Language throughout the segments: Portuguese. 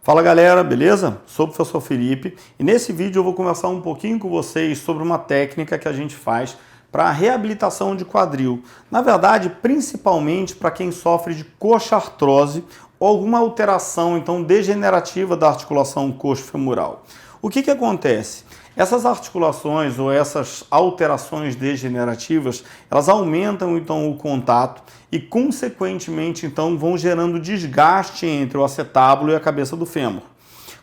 Fala galera, beleza? Sou o professor Felipe e nesse vídeo eu vou conversar um pouquinho com vocês sobre uma técnica que a gente faz para a reabilitação de quadril. Na verdade, principalmente para quem sofre de coxartrose ou alguma alteração então degenerativa da articulação coxofemoral. O que acontece? Essas articulações ou essas alterações degenerativas, elas aumentam então o contato e consequentemente então vão gerando desgaste entre o acetábulo e a cabeça do fêmur.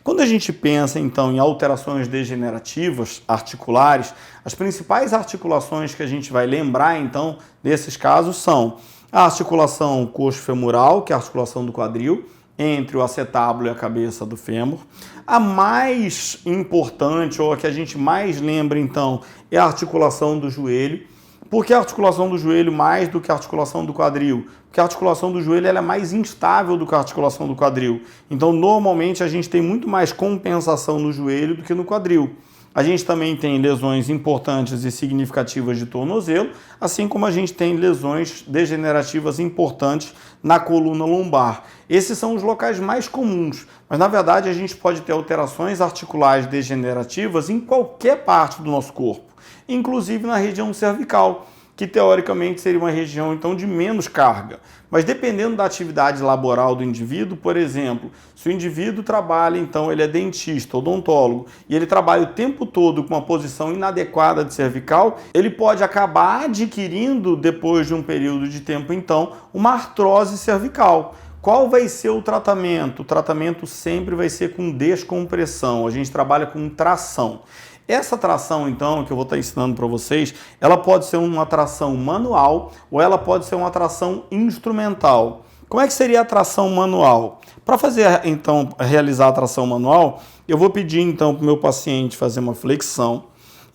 Quando a gente pensa então em alterações degenerativas articulares, as principais articulações que a gente vai lembrar então desses casos são a articulação coxofemoral, que é a articulação do quadril, entre o acetábulo e a cabeça do fêmur. A mais importante, ou a que a gente mais lembra então, é a articulação do joelho. Por que a articulação do joelho mais do que a articulação do quadril? Porque a articulação do joelho ela é mais instável do que a articulação do quadril. Então, normalmente, a gente tem muito mais compensação no joelho do que no quadril. A gente também tem lesões importantes e significativas de tornozelo, assim como a gente tem lesões degenerativas importantes na coluna lombar. Esses são os locais mais comuns, mas na verdade a gente pode ter alterações articulares degenerativas em qualquer parte do nosso corpo, inclusive na região cervical, que teoricamente seria uma região então de menos carga. Mas dependendo da atividade laboral do indivíduo, por exemplo, se o indivíduo trabalha, então ele é dentista, odontólogo, e ele trabalha o tempo todo com uma posição inadequada de cervical, ele pode acabar adquirindo, depois de um período de tempo então, uma artrose cervical. Qual vai ser o tratamento? O tratamento sempre vai ser com descompressão, a gente trabalha com tração. Essa tração, então, que eu vou estar ensinando para vocês, ela pode ser uma tração manual ou ela pode ser uma tração instrumental. Como é que seria a tração manual? Para fazer, então, realizar a tração manual, eu vou pedir, então, para o meu paciente fazer uma flexão.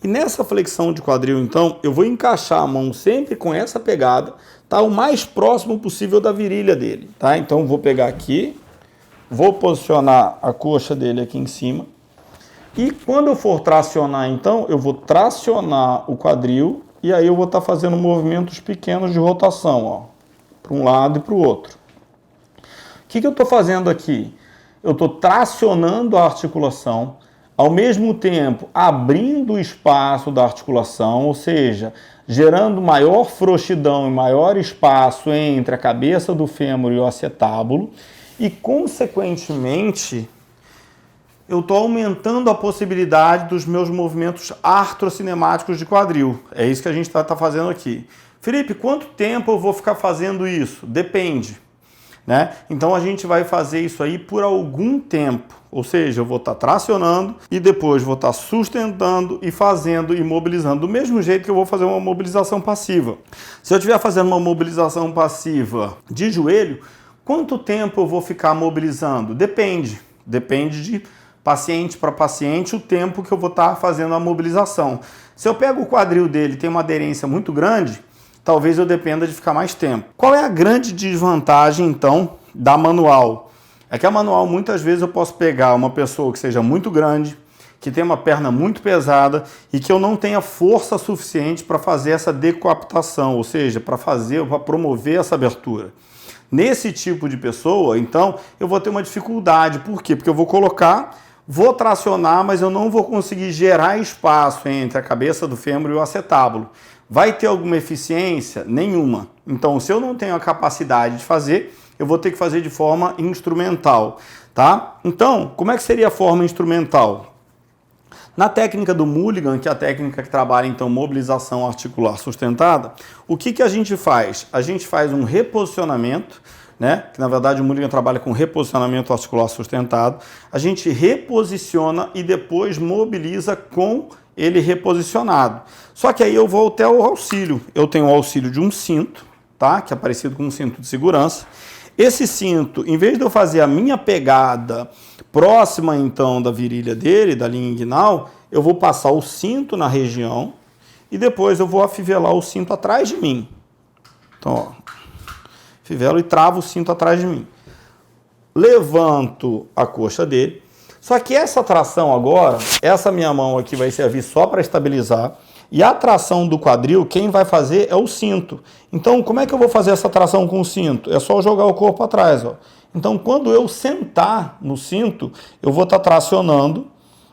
E nessa flexão de quadril, então, eu vou encaixar a mão sempre com essa pegada, tá? O mais próximo possível da virilha dele, tá? Então, vou pegar aqui, vou posicionar a coxa dele aqui em cima. E quando eu for tracionar, então, eu vou tracionar o quadril e aí eu vou estar fazendo movimentos pequenos de rotação, ó, para um lado e para o outro. O que eu estou fazendo aqui? Eu estou tracionando a articulação, ao mesmo tempo abrindo o espaço da articulação, ou seja, gerando maior frouxidão e maior espaço entre a cabeça do fêmur e o acetábulo e, consequentemente, eu estou aumentando a possibilidade dos meus movimentos artrocinemáticos de quadril. É isso que a gente está fazendo aqui. Felipe, quanto tempo eu vou ficar fazendo isso? Depende, né? Então a gente vai fazer isso aí por algum tempo. Ou seja, eu vou estar tracionando e depois vou estar sustentando e fazendo e mobilizando. Do mesmo jeito que eu vou fazer uma mobilização passiva. Se eu estiver fazendo uma mobilização passiva de joelho, quanto tempo eu vou ficar mobilizando? Depende. Depende de paciente para paciente, o tempo que eu vou estar fazendo a mobilização. Se eu pego o quadril dele e tem uma aderência muito grande, talvez eu dependa de ficar mais tempo. Qual é a grande desvantagem, então, da manual? É que a manual, muitas vezes, eu posso pegar uma pessoa que seja muito grande, que tem uma perna muito pesada e que eu não tenha força suficiente para fazer essa decoaptação, ou seja, para promover essa abertura. Nesse tipo de pessoa, então, eu vou ter uma dificuldade. Por quê? Porque eu vou tracionar, mas eu não vou conseguir gerar espaço entre a cabeça do fêmur e o acetábulo. Vai ter alguma eficiência? Nenhuma. Então, se eu não tenho a capacidade de fazer, eu vou ter que fazer de forma instrumental, tá? Então, como é que seria a forma instrumental? Na técnica do Mulligan, que é a técnica que trabalha, então, mobilização articular sustentada, o que a gente faz? A gente faz um reposicionamento, né? Que na verdade o Mulligan trabalha com reposicionamento articular sustentado. A gente reposiciona e depois mobiliza com ele reposicionado. Só que aí eu vou até o auxílio. Eu tenho o auxílio de um cinto, tá? Que é parecido com um cinto de segurança. Esse cinto, em vez de eu fazer a minha pegada próxima então da virilha dele, da linha inguinal, eu vou passar o cinto na região e depois eu vou afivelar o cinto atrás de mim. Então, ó, fivelo e travo o cinto atrás de mim. Levanto a coxa dele. Só que essa tração agora, essa minha mão aqui vai servir só para estabilizar. E a tração do quadril, quem vai fazer é o cinto. Então, como é que eu vou fazer essa tração com o cinto? É só jogar o corpo atrás, ó. Então, quando eu sentar no cinto, eu vou estar tracionando.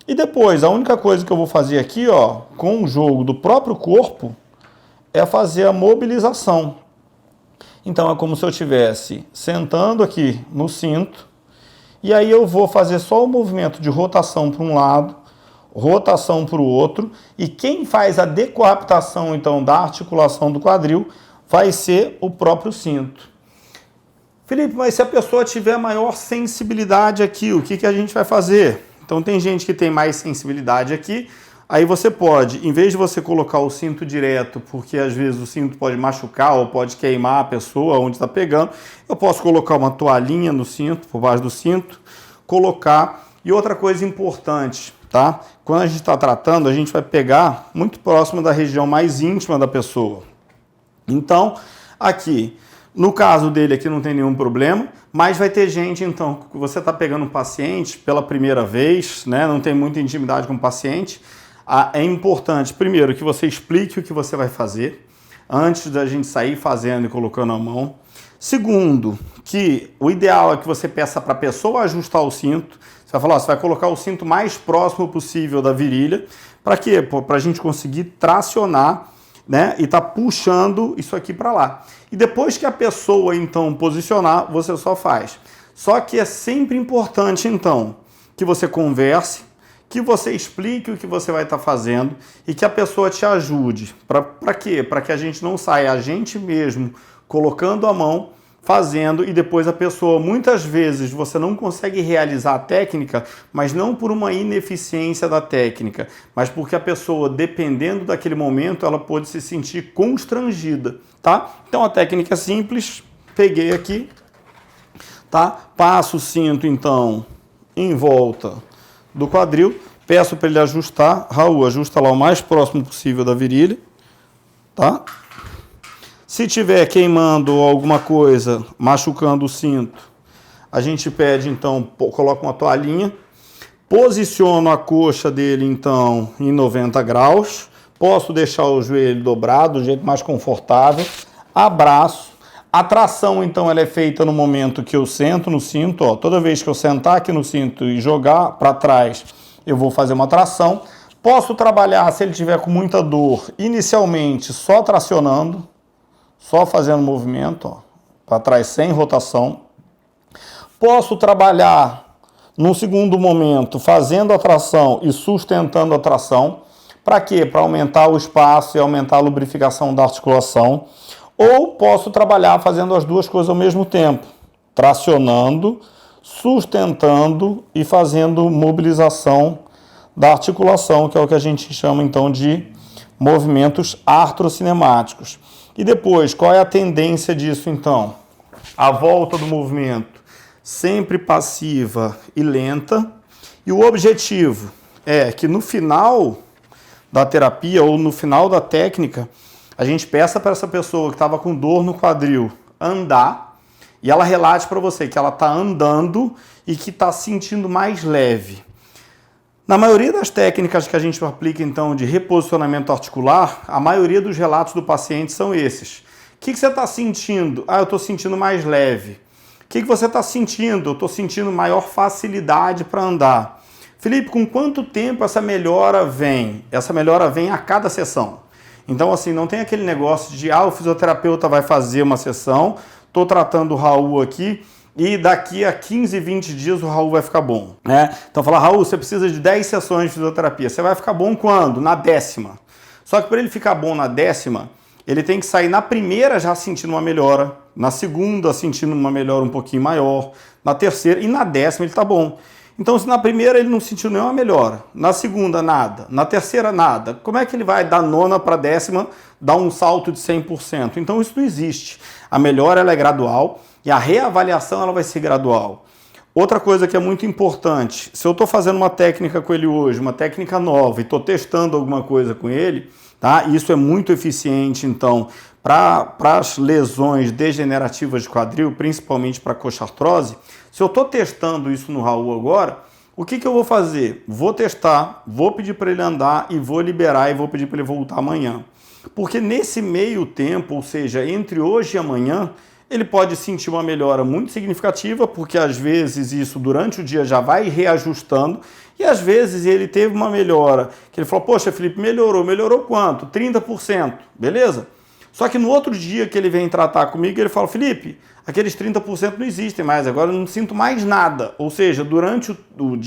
E depois, a única coisa que eu vou fazer aqui, ó, com o jogo do próprio corpo, é fazer a mobilização. Então, é como se eu estivesse sentando aqui no cinto, e aí eu vou fazer só o movimento de rotação para um lado, rotação para o outro, e quem faz a decoaptação, então, da articulação do quadril vai ser o próprio cinto. Felipe, mas se a pessoa tiver maior sensibilidade aqui, o que a gente vai fazer? Então, tem gente que tem mais sensibilidade aqui, aí você pode, em vez de você colocar o cinto direto, porque às vezes o cinto pode machucar ou pode queimar a pessoa onde está pegando, eu posso colocar uma toalhinha no cinto, por baixo do cinto, colocar. E outra coisa importante, tá? Quando a gente está tratando, a gente vai pegar muito próximo da região mais íntima da pessoa. Então, aqui, no caso dele aqui não tem nenhum problema, mas vai ter gente, então, que você está pegando um paciente pela primeira vez, né? Não tem muita intimidade com o paciente. É importante, primeiro, que você explique o que você vai fazer, antes da gente sair fazendo e colocando a mão. Segundo, que o ideal é que você peça para a pessoa ajustar o cinto. Você vai falar, ó, você vai colocar o cinto mais próximo possível da virilha. Para quê? Para a gente conseguir tracionar, né? E tá puxando isso aqui para lá. E depois que a pessoa, então, posicionar, você só faz. Só que é sempre importante, então, que você converse, que você explique o que você vai estar fazendo e que a pessoa te ajude. Para quê? Para que a gente não saia a gente mesmo colocando a mão, fazendo, e depois a pessoa, muitas vezes, você não consegue realizar a técnica, mas não por uma ineficiência da técnica, mas porque a pessoa, dependendo daquele momento, ela pode se sentir constrangida, tá? Então a técnica é simples, peguei aqui, tá? Passo o cinto, então, em volta do quadril, peço para ele ajustar. Raul, ajusta lá o mais próximo possível da virilha, tá? Se tiver queimando alguma coisa, machucando o cinto, a gente pede, então, coloca uma toalhinha, posiciono a coxa dele, então, em 90 graus, posso deixar o joelho dobrado, do jeito mais confortável, abraço. A tração, então, ela é feita no momento que eu sento no cinto, ó, toda vez que eu sentar aqui no cinto e jogar para trás, eu vou fazer uma tração. Posso trabalhar, se ele tiver com muita dor, inicialmente só tracionando, só fazendo movimento, para trás sem rotação. Posso trabalhar num segundo momento fazendo a tração e sustentando a tração. Para quê? Para aumentar o espaço e aumentar a lubrificação da articulação. Ou posso trabalhar fazendo as duas coisas ao mesmo tempo, tracionando, sustentando e fazendo mobilização da articulação, que é o que a gente chama então de movimentos artrocinemáticos. E depois, qual é a tendência disso então? A volta do movimento sempre passiva e lenta. E o objetivo é que no final da terapia ou no final da técnica, a gente peça para essa pessoa que estava com dor no quadril andar e ela relate para você que ela está andando e que está se sentindo mais leve. Na maioria das técnicas que a gente aplica, então, de reposicionamento articular, a maioria dos relatos do paciente são esses. O que você está sentindo? Ah, eu estou sentindo mais leve. O que você está sentindo? Eu estou sentindo maior facilidade para andar. Felipe, com quanto tempo essa melhora vem? Essa melhora vem a cada sessão. Então, assim, não tem aquele negócio de, o fisioterapeuta vai fazer uma sessão, estou tratando o Raul aqui, e daqui a 15, 20 dias o Raul vai ficar bom, né? Então fala, Raul, você precisa de 10 sessões de fisioterapia. Você vai ficar bom quando? Na 10ª. Só que para ele ficar bom na 10ª, ele tem que sair na primeira já sentindo uma melhora, na segunda sentindo uma melhora um pouquinho maior, na terceira e na 10ª ele tá bom. Então se na primeira ele não sentiu nenhuma melhora, na segunda nada, na terceira nada, como é que ele vai da 9ª para a 10ª dar um salto de 100%? Então isso não existe. A melhora ela é gradual, e a reavaliação ela vai ser gradual. Outra coisa que é muito importante, se eu estou fazendo uma técnica com ele hoje, uma técnica nova, e estou testando alguma coisa com ele, tá? Isso é muito eficiente, então, para as lesões degenerativas de quadril, principalmente para coxartrose. Se eu estou testando isso no Raul agora, O que eu vou fazer? Vou testar, vou pedir para ele andar e vou liberar e vou pedir para ele voltar amanhã. Porque nesse meio tempo, ou seja, entre hoje e amanhã, ele pode sentir uma melhora muito significativa, porque às vezes isso durante o dia já vai reajustando, e às vezes ele teve uma melhora, que ele falou, poxa, Felipe, melhorou quanto? 30%, beleza? Só que no outro dia que ele vem tratar comigo, ele fala, Felipe, aqueles 30% não existem mais, agora eu não sinto mais nada. Ou seja, durante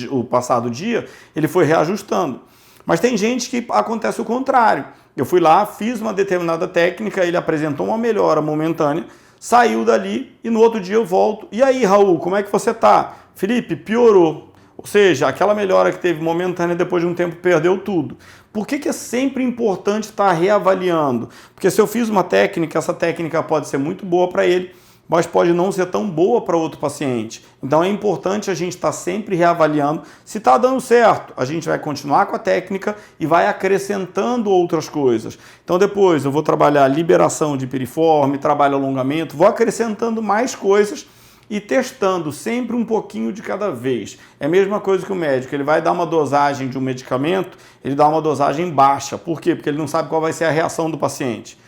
o passado dia, ele foi reajustando. Mas tem gente que acontece o contrário. Eu fui lá, fiz uma determinada técnica, ele apresentou uma melhora momentânea, saiu dali e no outro dia eu volto. E aí, Raul, como é que você tá? Felipe, piorou. Ou seja, aquela melhora que teve momentânea, depois de um tempo perdeu tudo. Por que é sempre importante estar reavaliando? Porque se eu fiz uma técnica, essa técnica pode ser muito boa para ele, mas pode não ser tão boa para outro paciente. Então é importante a gente estar sempre reavaliando. Se está dando certo, a gente vai continuar com a técnica e vai acrescentando outras coisas. Então depois eu vou trabalhar liberação de piriforme, trabalho alongamento, vou acrescentando mais coisas e testando sempre um pouquinho de cada vez. É a mesma coisa que o médico, ele vai dar uma dosagem de um medicamento, ele dá uma dosagem baixa. Por quê? Porque ele não sabe qual vai ser a reação do paciente.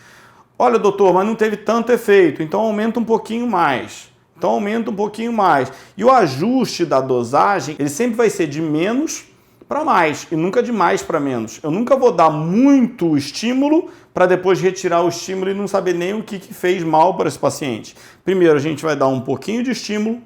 Olha, doutor, mas não teve tanto efeito, então aumenta um pouquinho mais. E o ajuste da dosagem, ele sempre vai ser de menos para mais e nunca de mais para menos. Eu nunca vou dar muito estímulo para depois retirar o estímulo e não saber nem o que fez mal para esse paciente. Primeiro a gente vai dar um pouquinho de estímulo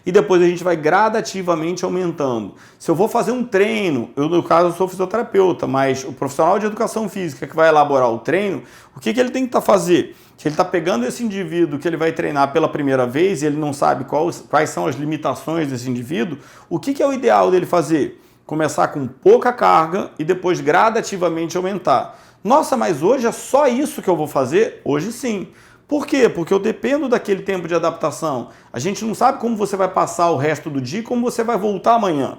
e depois a gente vai gradativamente aumentando. Se eu vou fazer um treino, eu no caso sou fisioterapeuta, mas o profissional de educação física que vai elaborar o treino, o que ele tem que fazer? Que ele está pegando esse indivíduo que ele vai treinar pela primeira vez e ele não sabe quais são as limitações desse indivíduo, o que é o ideal dele fazer? Começar com pouca carga e depois gradativamente aumentar. Nossa, mas hoje é só isso que eu vou fazer? Hoje sim. Por quê? Porque eu dependo daquele tempo de adaptação. A gente não sabe como você vai passar o resto do dia e como você vai voltar amanhã.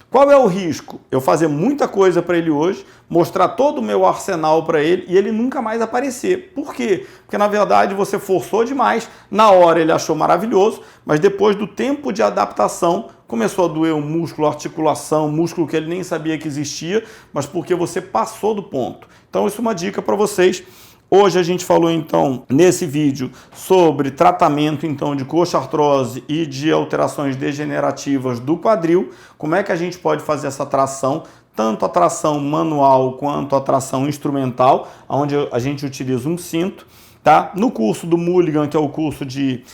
Qual é o risco? Eu fazer muita coisa para ele hoje, mostrar todo o meu arsenal para ele e ele nunca mais aparecer. Por quê? Porque na verdade você forçou demais, na hora ele achou maravilhoso, mas depois do tempo de adaptação começou a doer o músculo, a articulação, músculo que ele nem sabia que existia, mas porque você passou do ponto. Então isso é uma dica para vocês. Hoje a gente falou então nesse vídeo sobre tratamento então de coxa-artrose e de alterações degenerativas do quadril, como é que a gente pode fazer essa tração, tanto a tração manual quanto a tração instrumental, onde a gente utiliza um cinto. Tá? No curso do Mulligan, que é o curso de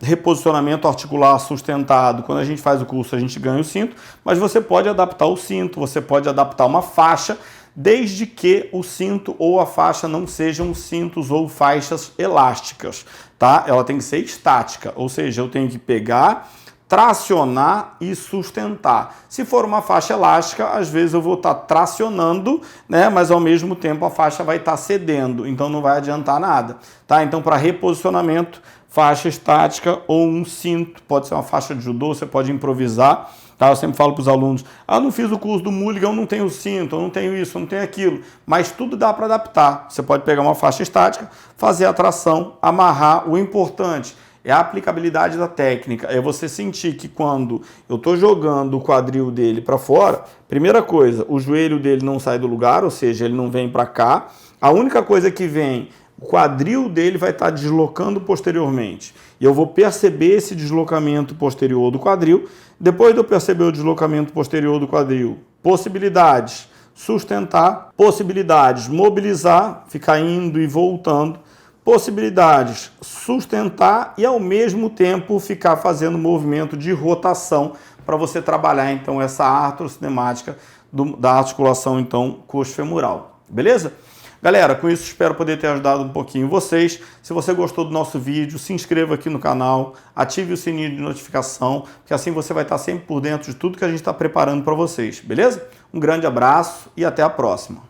reposicionamento articular sustentado, quando a gente faz o curso a gente ganha o cinto, mas você pode adaptar o cinto, você pode adaptar uma faixa, desde que o cinto ou a faixa não sejam cintos ou faixas elásticas, tá? Ela tem que ser estática, ou seja, eu tenho que pegar, tracionar e sustentar. Se for uma faixa elástica, às vezes eu vou estar tracionando, né, mas ao mesmo tempo a faixa vai estar cedendo, então não vai adiantar nada, tá? Então para reposicionamento, faixa estática ou um cinto, pode ser uma faixa de judô, você pode improvisar. Tá, eu sempre falo para os alunos, eu não fiz o curso do Mulligan, eu não tenho cinto, eu não tenho isso, eu não tenho aquilo, mas tudo dá para adaptar. Você pode pegar uma faixa estática, fazer a tração, amarrar. O importante é a aplicabilidade da técnica, é você sentir que quando eu estou jogando o quadril dele para fora, primeira coisa, o joelho dele não sai do lugar, ou seja, ele não vem para cá, a única coisa que vem, o quadril dele vai estar deslocando posteriormente. E eu vou perceber esse deslocamento posterior do quadril. Depois de eu perceber o deslocamento posterior do quadril, possibilidades, sustentar, possibilidades, mobilizar, ficar indo e voltando, possibilidades, sustentar e ao mesmo tempo ficar fazendo movimento de rotação para você trabalhar então essa artrocinemática da articulação então coxofemoral. Beleza? Galera, com isso espero poder ter ajudado um pouquinho vocês. Se você gostou do nosso vídeo, se inscreva aqui no canal, ative o sininho de notificação, que assim você vai estar sempre por dentro de tudo que a gente está preparando para vocês, beleza? Um grande abraço e até a próxima.